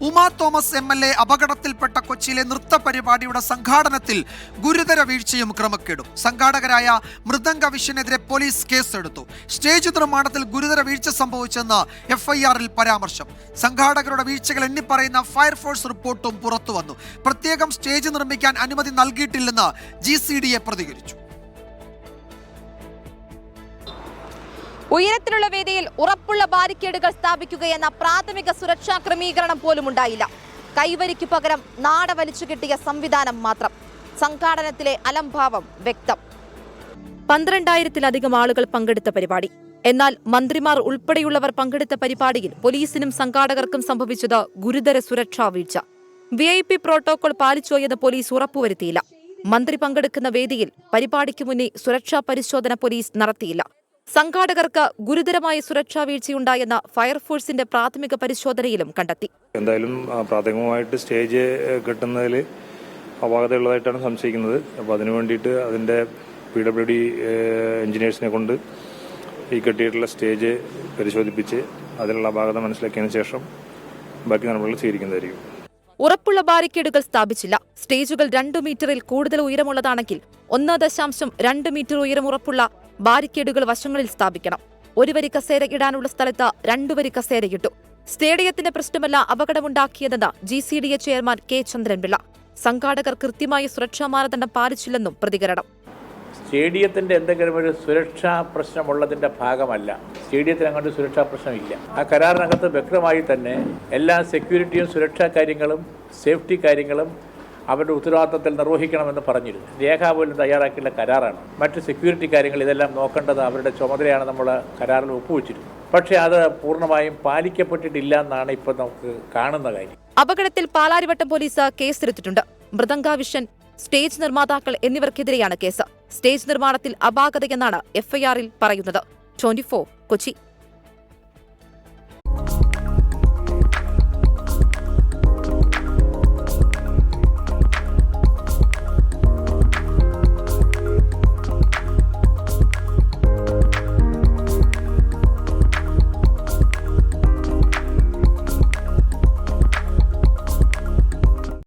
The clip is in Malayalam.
ഉമാ തോമസ് MLA അപകടത്തിൽപ്പെട്ട കൊച്ചിയിലെ നൃത്ത പരിപാടിയുടെ സംഘാടനത്തിൽ ഗുരുതര വീഴ്ചയും ക്രമക്കേടും. സംഘാടകരായ മൃദംഗ വിഷനെതിരെ പോലീസ് കേസെടുത്തു. സ്റ്റേജ് നിർമ്മാണത്തിൽ ഗുരുതര വീഴ്ച സംഭവിച്ചെന്ന് FIR-ൽ പരാമർശം. സംഘാടകരുടെ വീഴ്ചകൾ എണ്ണിപ്പറയുന്ന ഫയർഫോഴ്സ് റിപ്പോർട്ടും പുറത്തുവന്നു. പ്രത്യേകം സ്റ്റേജ് നിർമ്മിക്കാൻ അനുമതി നൽകിയിട്ടില്ലെന്ന് GCDA പ്രതികരിച്ചു. ഉയരത്തിലുള്ള വേദിയിൽ ഉറപ്പുള്ള ബാരിക്കേഡുകൾ സ്ഥാപിക്കുകയെന്ന പ്രാഥമിക സുരക്ഷാ ക്രമീകരണം പോലും ഉണ്ടായില്ല. കൈവരിക്ക് പകരം നാട വലിച്ചു കിട്ടിയ സംവിധാനം മാത്രം. സംഘാടനത്തിലെ അലംഭാവം വ്യക്തം. 12,000-ലധികം ആളുകൾ പങ്കെടുത്ത പരിപാടി. എന്നാൽ മന്ത്രിമാർ ഉൾപ്പെടെയുള്ളവർ പങ്കെടുത്ത പരിപാടിയിൽ പോലീസിനും സംഘാടകർക്കും സംഭവിച്ചത് ഗുരുതര സുരക്ഷാ വീഴ്ച. VIP പ്രോട്ടോകോൾ പാലിച്ചോയെന്ന് പോലീസ് ഉറപ്പുവരുത്തിയില്ല. മന്ത്രി പങ്കെടുക്കുന്ന വേദിയിൽ പരിപാടിക്ക് മുന്നേ സുരക്ഷാ പരിശോധന പോലീസ് നടത്തിയില്ല. സംഘാടകർക്ക് ഗുരുതരമായ സുരക്ഷാ വീഴ്ചയുണ്ടായെന്ന ഫയർഫോഴ്സിന്റെ പ്രാഥമിക പരിശോധനയിലും കണ്ടെത്തി. എന്തായാലും പ്രാഥമികമായിട്ട് സ്റ്റേജ് കെട്ടുന്നതിൽ അപാകതയുള്ളതായിട്ടാണ് സംശയിക്കുന്നത്. അപ്പോൾ അതിനു വേണ്ടിയിട്ട് അതിൻ്റെ PWD എഞ്ചിനീയേഴ്സിനെ കൊണ്ട് ഈ കെട്ടിയിട്ടുള്ള സ്റ്റേജ് പരിശോധിപ്പിച്ച് അതിനുള്ള അപാകത മനസ്സിലാക്കിയതിനു ശേഷം ബാക്കി നടപടികൾ സ്വീകരിക്കുന്നതായിരിക്കും. ഉറപ്പുള്ള ബാരിക്കേഡുകൾ സ്ഥാപിച്ചില്ല. സ്റ്റേജുകൾ 2 മീറ്ററിൽ കൂടുതൽ ഉയരമുള്ളതാണെങ്കിൽ 1.2 മീറ്റർ ഉയരം ഉറപ്പുള്ള ബാരിക്കേഡുകൾ വശങ്ങളിൽ സ്ഥാപിക്കണം. 1 വരി കസേര ഇടാനുള്ള സ്ഥലത്ത് 2 വരി കസേരയിട്ടു. സ്റ്റേഡിയത്തിന്റെ പ്രശ്നമല്ല അപകടമുണ്ടാക്കിയതെന്ന് GCDA ചെയർമാൻ K. ചന്ദ്രൻപിള്ള. സംഘാടകർ കൃത്യമായ സുരക്ഷാ മാനദണ്ഡം പാലിച്ചില്ലെന്നും പ്രതികരണം. സ്റ്റേഡിയത്തിൻ്റെ എന്തെങ്കിലും ഒരു സുരക്ഷാ പ്രശ്നമുള്ളതിൻ്റെ ഭാഗമല്ല. സ്റ്റേഡിയത്തിന് അങ്ങോട്ട് സുരക്ഷാ പ്രശ്നമില്ല. ആ കരാറിനകത്ത് വ്യക്തമായി തന്നെ എല്ലാ സെക്യൂരിറ്റിയും സുരക്ഷാ കാര്യങ്ങളും സേഫ്റ്റി കാര്യങ്ങളും അവരുടെ ഉത്തരവാദിത്തത്തിൽ നിർവഹിക്കണമെന്ന് പറഞ്ഞിരുന്നു. രേഖ പോലും തയ്യാറാക്കിയുള്ള കരാറാണ്. മറ്റ് സെക്യൂരിറ്റി കാര്യങ്ങൾ ഇതെല്ലാം നോക്കേണ്ടത് അവരുടെ ചുമതലയാണ്. നമ്മൾ കരാറിൽ ഒപ്പുവെച്ചിരുന്നു. പക്ഷേ അത് പൂർണ്ണമായും പാലിക്കപ്പെട്ടിട്ടില്ല എന്നാണ് ഇപ്പോൾ നമുക്ക് കാണുന്ന കാര്യം. അപകടത്തിൽ പാലാരിവട്ടം പോലീസ് കേസെടുത്തിട്ടുണ്ട്. മൃദംഗ വിഷൻ, സ്റ്റേജ് നിർമ്മാതാക്കൾ എന്നിവർക്കെതിരെയാണ് കേസ്. സ്റ്റേജ് നിർമ്മാണത്തിൽ അപാകതയെന്നാണ് FIR-ൽ പറയുന്നത്. 24 കൊച്ചി.